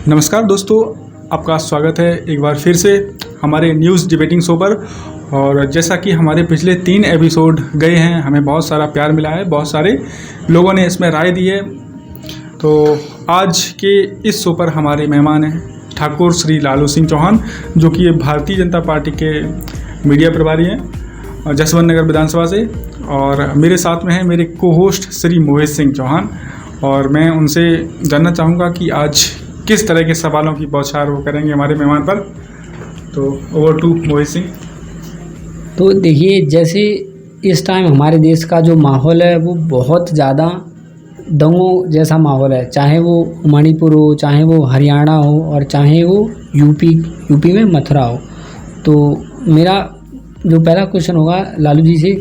नमस्कार दोस्तों, आपका स्वागत है एक बार फिर से हमारे न्यूज़ डिबेटिंग शो पर। और जैसा कि हमारे पिछले 3 एपिसोड गए हैं, हमें बहुत सारा प्यार मिला है, बहुत सारे लोगों ने इसमें राय दी है। तो आज के इस शो पर हमारे मेहमान हैं ठाकुर श्री लालू सिंह चौहान, जो कि भारतीय जनता पार्टी के मीडिया प्रभारी हैं जसवंत नगर विधानसभा से। और मेरे साथ में है मेरे को होस्ट श्री मोहित सिंह चौहान, और मैं उनसे जानना चाहूँगा कि आज किस तरह के सवालों की बौछार वो करेंगे हमारे मेहमान पर। तो ओवर टू मोहित सिंह। तो देखिए, जैसे इस टाइम हमारे देश का जो माहौल है वो बहुत ज़्यादा दंगों जैसा माहौल है, चाहे वो मणिपुर हो, चाहे वो हरियाणा हो, और चाहे वो यूपी में मथुरा हो। तो मेरा जो पहला क्वेश्चन होगा लालू जी से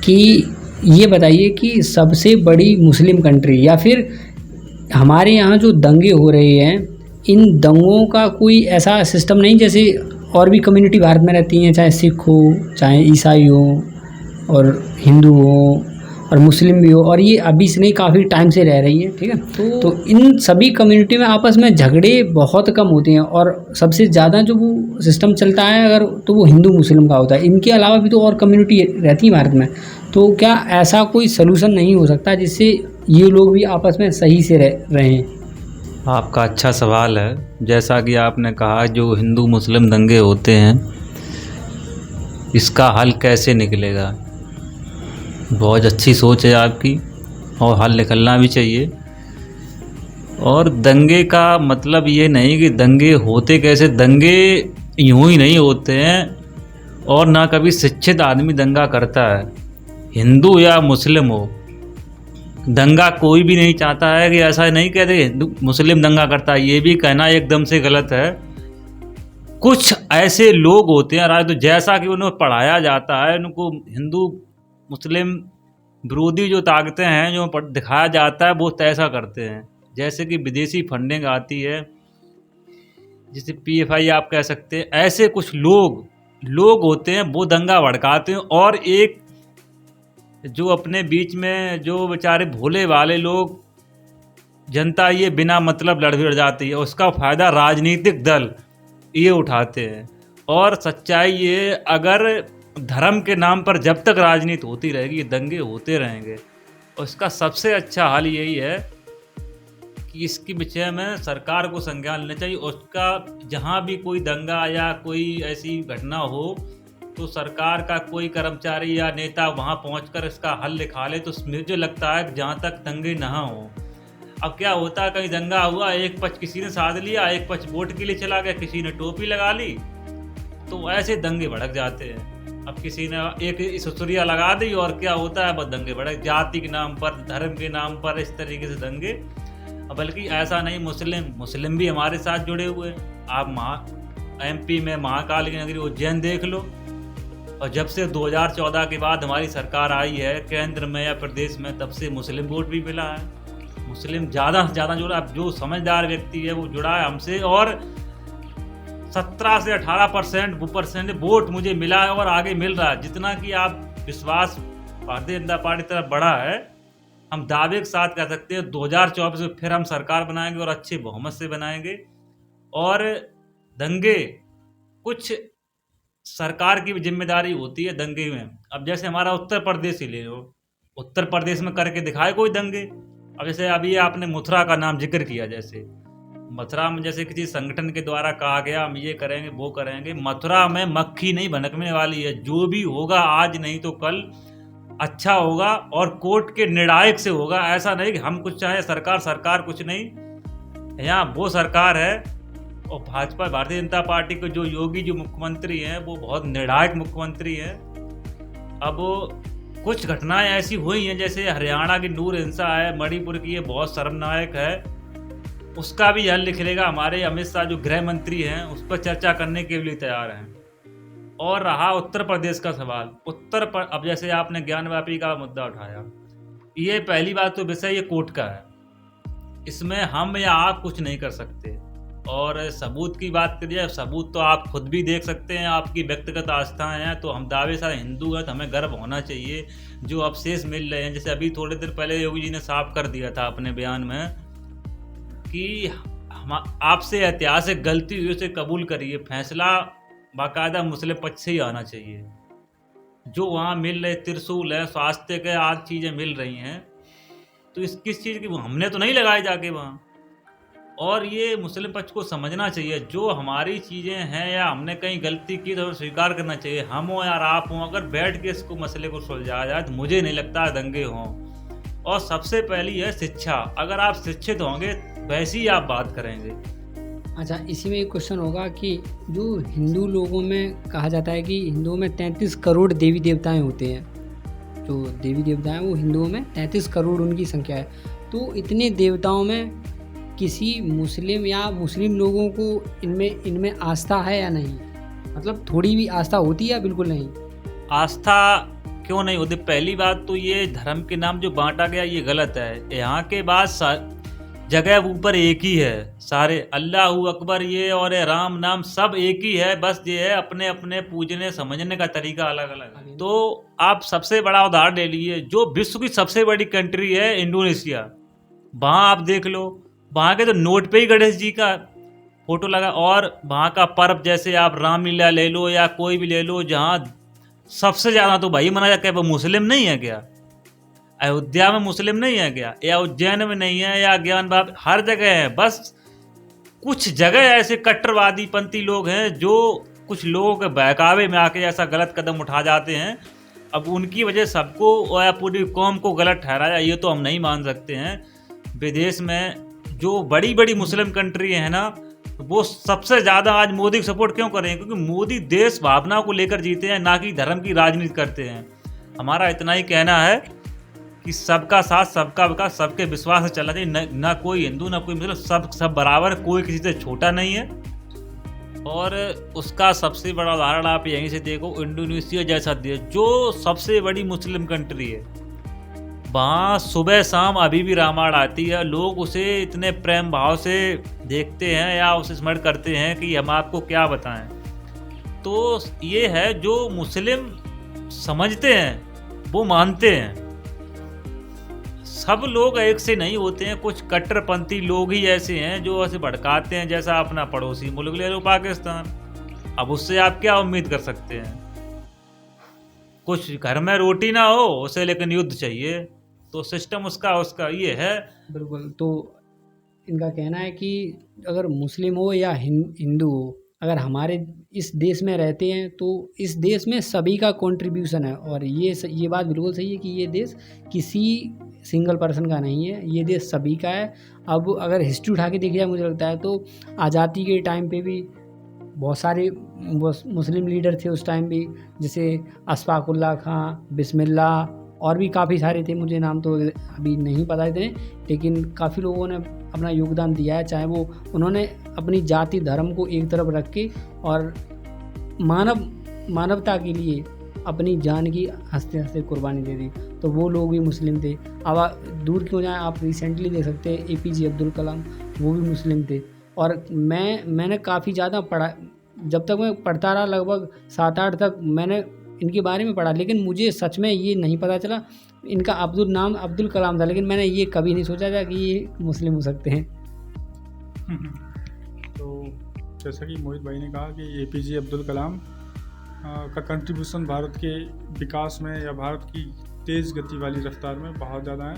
कि ये बताइए कि सबसे बड़ी मुस्लिम कंट्री या फिर हमारे यहाँ जो दंगे हो रहे हैं, इन दंगों का कोई ऐसा सिस्टम नहीं जैसे और भी कम्युनिटी भारत में रहती हैं, चाहे सिख हो, चाहे ईसाई हो, और हिंदू हो, और मुस्लिम भी हो, और ये अभी से नहीं काफ़ी टाइम से रह रही है, ठीक है। तो इन सभी कम्युनिटी में आपस में झगड़े बहुत कम होते हैं, और सबसे ज़्यादा जो वो सिस्टम चलता है अगर तो वो हिंदू मुस्लिम का होता है। इनके अलावा भी तो और कम्युनिटी रहती है भारत में। तो क्या ऐसा कोई सलूशन नहीं हो सकता जिससे ये लोग भी आपस में सही से रहें? आपका अच्छा सवाल है। जैसा कि आपने कहा, जो हिंदू मुस्लिम दंगे होते हैं, इसका हल कैसे निकलेगा। बहुत अच्छी सोच है आपकी, और हल निकलना भी चाहिए। और दंगे का मतलब ये नहीं कि दंगे होते कैसे, दंगे यूं ही नहीं होते हैं, और ना कभी शिक्षित आदमी दंगा करता है, हिंदू या मुस्लिम हो। दंगा कोई भी नहीं चाहता है कि ऐसा नहीं कहते हिंदू मुस्लिम दंगा करता है, ये भी कहना एकदम से गलत है। कुछ ऐसे लोग होते हैं तो जैसा कि उन्हें पढ़ाया जाता है, उनको हिंदू मुस्लिम विरोधी जो ताकतें हैं जो दिखाया जाता है, वो ऐसा करते हैं। जैसे कि विदेशी फंडिंग आती है, जिसे PFI आप कह सकते हैं। ऐसे कुछ लोग होते हैं, वो दंगा भड़काते हैं, और एक जो अपने बीच में जो बेचारे भोले वाले लोग, जनता ये बिना मतलब लड़ भिड़ जाती है, उसका फ़ायदा राजनीतिक दल ये उठाते हैं। और सच्चाई ये, अगर धर्म के नाम पर जब तक राजनीति होती रहेगी, ये दंगे होते रहेंगे। और इसका सबसे अच्छा हल यही है कि इसके विषय में सरकार को संज्ञान लेना चाहिए। उसका जहाँ भी कोई दंगा या कोई ऐसी घटना हो, तो सरकार का कोई कर्मचारी या नेता वहाँ पहुँचकर इसका हल निकाले। ले तो मुझे लगता है कि जहाँ तक दंगे ना हो। अब क्या होता है, कहीं दंगा हुआ, एक पक्ष किसी ने साध लिया, एक पक्ष वोट के लिए चला गया, किसी ने टोपी लगा ली, तो ऐसे दंगे भड़क जाते हैं। अब किसी ने एक सुसुरिया लगा दी, और क्या होता है, बस दंगे भड़क, जाति के नाम पर, धर्म के नाम पर, इस तरीके से दंगे। बल्कि ऐसा नहीं, मुस्लिम भी हमारे साथ जुड़े हुए हैं। आप MP में महाकाल की नगरी उज्जैन देख लो, और जब से 2014 के बाद हमारी सरकार आई है केंद्र में या प्रदेश में, तब से मुस्लिम वोट भी मिला है। मुस्लिम ज़्यादा से ज़्यादा जुड़ा। अब जो समझदार व्यक्ति है वो जुड़ा है हमसे, और 17 से 18% वोट मुझे मिला है, और आगे मिल रहा है। जितना कि आप विश्वास भारतीय जनता पार्टी तरफ बढ़ा है, हम दावे के साथ कह सकते हैं 2024 में फिर हम सरकार बनाएंगे, और अच्छे बहुमत से बनाएंगे। और दंगे कुछ सरकार की जिम्मेदारी होती है दंगे में। अब जैसे हमारा उत्तर प्रदेश ही ले लो, उत्तर प्रदेश में करके दिखाए कोई दंगे। अब जैसे अभी आपने मथुरा का नाम जिक्र किया, जैसे मथुरा में जैसे किसी संगठन के द्वारा कहा गया हम ये करेंगे वो करेंगे। मथुरा में मक्खी नहीं भनकने वाली है। जो भी होगा आज नहीं तो कल अच्छा होगा, और कोर्ट के निर्णायक से होगा। ऐसा नहीं कि हम कुछ चाहे सरकार कुछ नहीं। यहाँ वो सरकार है, और भाजपा भारतीय जनता पार्टी के जो योगी जो मुख्यमंत्री हैं, वो बहुत निर्णायक मुख्यमंत्री हैं। अब कुछ घटनाएं ऐसी हुई हैं, जैसे हरियाणा की नूर हिंसा है, मणिपुर की, ये बहुत शर्मनाक है। उसका भी हल निकलेगा। हमारे अमित शाह जो गृह मंत्री हैं, उस पर चर्चा करने के लिए तैयार हैं। और रहा उत्तर प्रदेश का सवाल, अब जैसे आपने ज्ञानवापी का मुद्दा उठाया, ये पहली बात तो विषय ये कोर्ट का है, इसमें हम या आप कुछ नहीं कर सकते। और सबूत की बात करिए, सबूत तो आप खुद भी देख सकते हैं, आपकी व्यक्तिगत आस्थाएं हैं। तो हम दावे सारे हिंदू हैं, तो हमें गर्व होना चाहिए। जो अवशेष मिल रहे हैं, जैसे अभी थोड़े देर पहले योगी जी ने साफ कर दिया था अपने बयान में कि हम आपसे ऐतिहासिक गलती हुई उसे कबूल करिए, फैसला बाकायदा मुस्लिम पक्ष से ही आना चाहिए। जो वहाँ मिल रहे त्रिशूल है, स्वास्थ्य के आज चीज़ें मिल रही हैं, तो इस किस चीज़ की हमने तो नहीं लगाए जाके वहाँ। और ये मुस्लिम पक्ष को समझना चाहिए, जो हमारी चीज़ें हैं या हमने कहीं गलती की तो स्वीकार करना चाहिए। हम हो या आप हों, अगर बैठ के इसको मसले को सुलझाया जाए तो मुझे नहीं लगता दंगे हों। और सबसे पहली है शिक्षा, अगर आप शिक्षित होंगे वैसी ही आप बात करेंगे। अच्छा, इसी में एक क्वेश्चन होगा कि जो हिंदू लोगों में कहा जाता है कि हिंदुओं में 33 करोड़ देवी देवताएं होते हैं, जो देवी देवता हैं वो हिंदुओं में 33 करोड़ उनकी संख्या है। तो इतने देवताओं में किसी मुस्लिम या मुस्लिम लोगों को इनमें आस्था है या नहीं? मतलब थोड़ी भी आस्था होती है या बिल्कुल नहीं? आस्था क्यों नहीं होती? पहली बात तो ये धर्म के नाम जो बांटा गया ये गलत है। यहाँ के बाद जगह ऊपर एक ही है, सारे अल्लाह अकबर ये और ये राम नाम सब एक ही है, बस ये है अपने अपने पूजने समझने का तरीका अलग अलग है। तो आप सबसे बड़ा उदाहरण ले लीजिए, जो विश्व की सबसे बड़ी कंट्री है इंडोनेशिया, वहाँ आप देख लो, वहाँ के तो नोट पे ही गणेश जी का फोटो लगा। और वहाँ का पर्व जैसे आप रामलीला ले लो या कोई भी ले लो, जहाँ सबसे ज़्यादा तो भाई मनाया जाता है, वो मुस्लिम नहीं है क्या? अयोध्या में मुस्लिम नहीं है क्या? या उज्जैन में नहीं है, या ज्ञान बाब, हर जगह है। बस कुछ जगह ऐसे कट्टरवादी पंथी लोग हैं जो कुछ लोगों के बहकावे में आके ऐसा गलत कदम उठा जाते हैं। अब उनकी वजह सबको या पूरी कौम को गलत ठहराया, ये तो हम नहीं मान सकते हैं। विदेश में जो बड़ी बड़ी मुस्लिम कंट्री है ना, वो सबसे ज़्यादा आज मोदी को सपोर्ट क्यों कर रहे हैं? क्योंकि मोदी देश भावना को लेकर जीते हैं, ना कि धर्म की राजनीति करते हैं। हमारा इतना ही कहना है कि सबका साथ, सबका विकास, सबके विश्वास से चलना चाहिए। ना कोई हिंदू ना कोई मुस्लिम, सब बराबर, कोई किसी से छोटा नहीं है। और उसका सबसे बड़ा उदाहरण आप यहीं से देखो, इंडोनेशिया जैसा देश जो सबसे बड़ी मुस्लिम कंट्री है, वहाँ सुबह शाम अभी भी रामायण आती है। लोग उसे इतने प्रेम भाव से देखते हैं या उसे स्मरण करते हैं कि हम आपको क्या बताएं। तो ये है जो मुस्लिम समझते हैं वो मानते हैं। सब लोग एक से नहीं होते हैं, कुछ कट्टरपंथी लोग ही ऐसे हैं जो ऐसे भड़काते हैं। जैसा अपना पड़ोसी मुल्क ले लो पाकिस्तान, अब उससे आप क्या उम्मीद कर सकते हैं? कुछ घर में रोटी ना हो उसे लेकिन युद्ध चाहिए, तो सिस्टम उसका ये है। बिल्कुल। तो इनका कहना है कि अगर मुस्लिम हो या हिंदू हो, अगर हमारे इस देश में रहते हैं तो इस देश में सभी का कंट्रीब्यूशन है। और ये बात बिल्कुल सही है कि ये देश किसी सिंगल पर्सन का नहीं है, ये देश सभी का है। अब अगर हिस्ट्री उठा के देखी जाए, मुझे लगता है तो आज़ादी के टाइम पे भी बहुत सारे मुस्लिम लीडर थे उस टाइम भी, जैसे अशफाकुल्ला खां, बिस्मिल्लाह, और भी काफ़ी सारे थे, मुझे नाम तो अभी नहीं पता थे, लेकिन काफ़ी लोगों ने अपना योगदान दिया है। चाहे वो उन्होंने अपनी जाति धर्म को एक तरफ रख के और मानवता के लिए अपनी जान की हंसते हंसते कुर्बानी दे दी, तो वो लोग भी मुस्लिम थे। अब दूर क्यों जाएं, आप रिसेंटली देख सकते हैं APJ अब्दुल कलाम, वो भी मुस्लिम थे। और मैंने काफ़ी ज़्यादा पढ़ा, जब तक मैं पढ़ता रहा लगभग 7-8 तक मैंने इनके बारे में पढ़ा, लेकिन मुझे सच में ये नहीं पता चला इनका नाम अब्दुल कलाम था, लेकिन मैंने ये कभी नहीं सोचा था कि ये मुस्लिम हो सकते हैं। तो जैसा कि मोहित भाई ने कहा कि APJ अब्दुल कलाम का कंट्रीब्यूशन भारत के विकास में या भारत की तेज़ गति वाली रफ्तार में बहुत ज़्यादा है।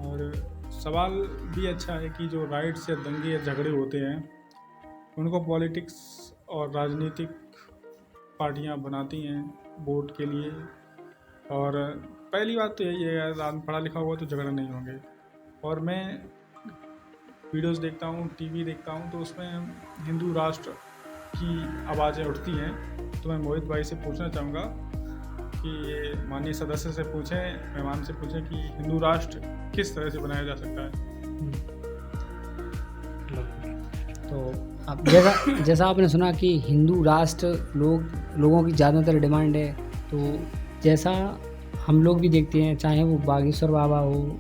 और सवाल भी अच्छा है कि जो राइट्स या दंगे या झगड़े होते हैं उनको पॉलिटिक्स और राजनीतिक पार्टियां बनाती हैं वोट के लिए। और पहली बात तो यही है, आदमी पढ़ा लिखा हुआ तो झगड़ा नहीं होंगे। और मैं वीडियोस देखता हूँ, टीवी देखता हूँ, तो उसमें हिंदू राष्ट्र की आवाज़ें उठती हैं। तो मैं मोहित भाई से पूछना चाहूँगा कि ये माननीय सदस्य से पूछें, मेहमान से पूछें कि हिंदू राष्ट्र किस तरह से बनाया जा सकता है। तो अब जैसा आपने सुना कि हिंदू राष्ट्र लोगों की ज़्यादातर डिमांड है, तो जैसा हम लोग भी देखते हैं, चाहे वो बागेश्वर बाबा हो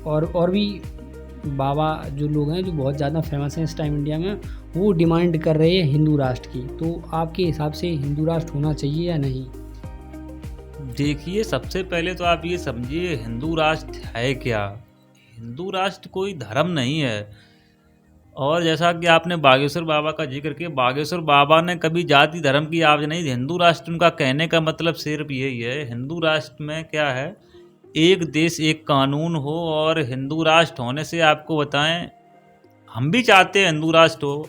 और भी बाबा जो लोग हैं जो बहुत ज़्यादा फेमस हैं इस टाइम इंडिया में, वो डिमांड कर रहे हैं हिंदू राष्ट्र की। तो आपके हिसाब से हिंदू राष्ट्र होना चाहिए या नहीं? देखिए, सबसे पहले तो आप ये समझिए हिंदू राष्ट्र है क्या। हिंदू राष्ट्र कोई धर्म नहीं है। और जैसा कि आपने बागेश्वर बाबा का जिक्र किया, बागेश्वर बाबा ने कभी जाति धर्म की आप नहीं, हिंदू राष्ट्र, उनका कहने का मतलब सिर्फ यही है, हिंदू राष्ट्र में क्या है, एक देश एक कानून हो। और हिंदू राष्ट्र होने से आपको बताएं, हम भी चाहते हैं हिंदू राष्ट्र हो,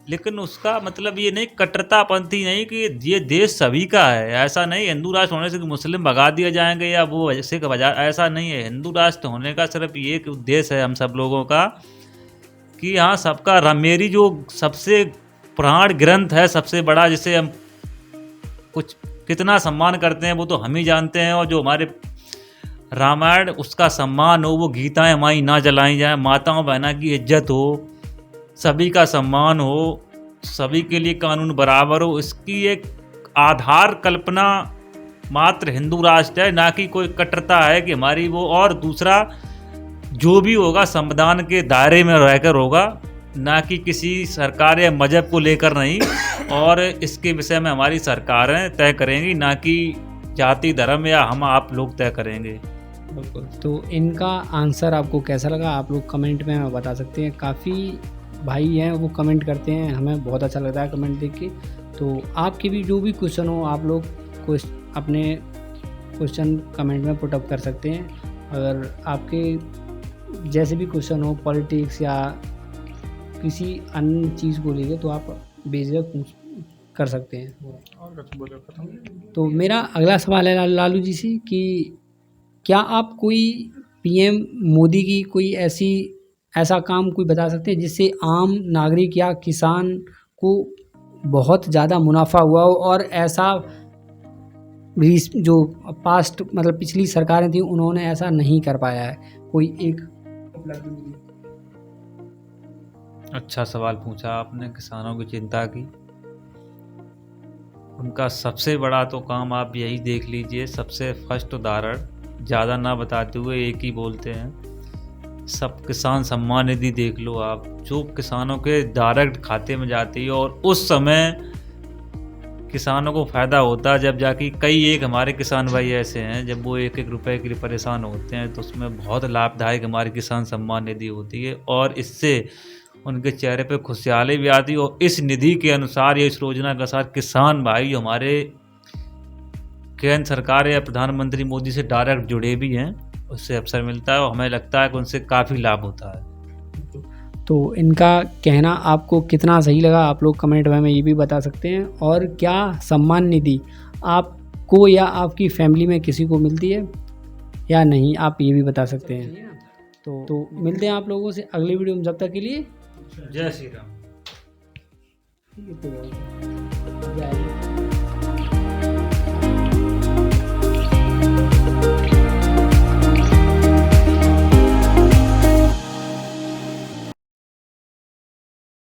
लेकिन उसका मतलब ये नहीं, कट्टरतापंथी नहीं कि ये देश सभी का है, ऐसा नहीं। हिंदू राष्ट्र होने से कि मुस्लिम भगा दिए जाएंगे या वो ऐसे का बजा, ऐसा नहीं है। हिंदू राष्ट्र होने का सिर्फ ये एक उद्देश्य है हम सब लोगों का कि हाँ सबका मेरी जो सबसे पुराण ग्रंथ है सबसे बड़ा, जिसे हम कुछ कितना सम्मान करते हैं वो तो हम ही जानते हैं, और जो हमारे रामायण उसका सम्मान हो, वो गीताएं हमारी ना जलाई जाए, माताओं बहना की इज्जत हो, सभी का सम्मान हो, सभी के लिए कानून बराबर हो, इसकी एक आधार कल्पना मात्र हिंदू राष्ट्र है, ना कि कोई कट्टरता है कि हमारी वो। और दूसरा, जो भी होगा संविधान के दायरे में रहकर होगा, ना कि किसी सरकार या मजहब को लेकर नहीं। और इसके विषय में हमारी सरकारें तय करेंगी, ना कि जाति धर्म या हम आप लोग तय करेंगे। बिल्कुल। तो इनका आंसर आपको कैसा लगा आप लोग कमेंट में हमें बता सकते हैं। काफ़ी भाई हैं वो कमेंट करते हैं, हमें बहुत अच्छा लगता है कमेंट देख के। तो आपके भी जो भी क्वेश्चन हो आप लोग अपने क्वेश्चन कमेंट में पुटअप कर सकते हैं। अगर आपके जैसे भी क्वेश्चन हो पॉलिटिक्स या किसी अन्य चीज़ को लेकर, तो आप बेझिझक कर सकते हैं। तो मेरा अगला सवाल है लालू जी से कि क्या आप कोई पीएम मोदी की कोई ऐसा काम कोई बता सकते हैं जिससे आम नागरिक या किसान को बहुत ज़्यादा मुनाफा हुआ हो, और ऐसा भी जो पास्ट मतलब पिछली सरकारें थी उन्होंने ऐसा नहीं कर पाया है, कोई एक उपलब्धि? अच्छा सवाल पूछा आपने, किसानों की चिंता की। उनका सबसे बड़ा तो काम आप यही देख लीजिए, सबसे फर्स्ट उदाहरण, ज़्यादा ना बताते हुए एक ही बोलते हैं, सब किसान सम्मान निधि देख लो आप, जो किसानों के डायरेक्ट खाते में जाती है। और उस समय किसानों को फ़ायदा होता है जब जाके कई एक हमारे किसान भाई ऐसे हैं, जब वो एक एक रुपए के लिए परेशान होते हैं तो उसमें बहुत लाभदायक हमारी किसान सम्मान निधि होती है, और इससे उनके चेहरे पे खुशहाली भी आती है। और इस निधि के अनुसार या इस योजना के अनुसार किसान भाई जो हमारे केंद्र सरकार या प्रधानमंत्री मोदी से डायरेक्ट जुड़े भी हैं, उससे अवसर मिलता है, और हमें लगता है कि उनसे काफ़ी लाभ होता है। तो इनका कहना आपको कितना सही लगा आप लोग कमेंट में हमें ये भी बता सकते हैं। और क्या सम्मान निधि आपको या आपकी फैमिली में किसी को मिलती है या नहीं, आप ये भी बता सकते हैं। तो मिलते हैं आप लोगों से अगली वीडियो में, जब तक के लिए जय श्री राम। जय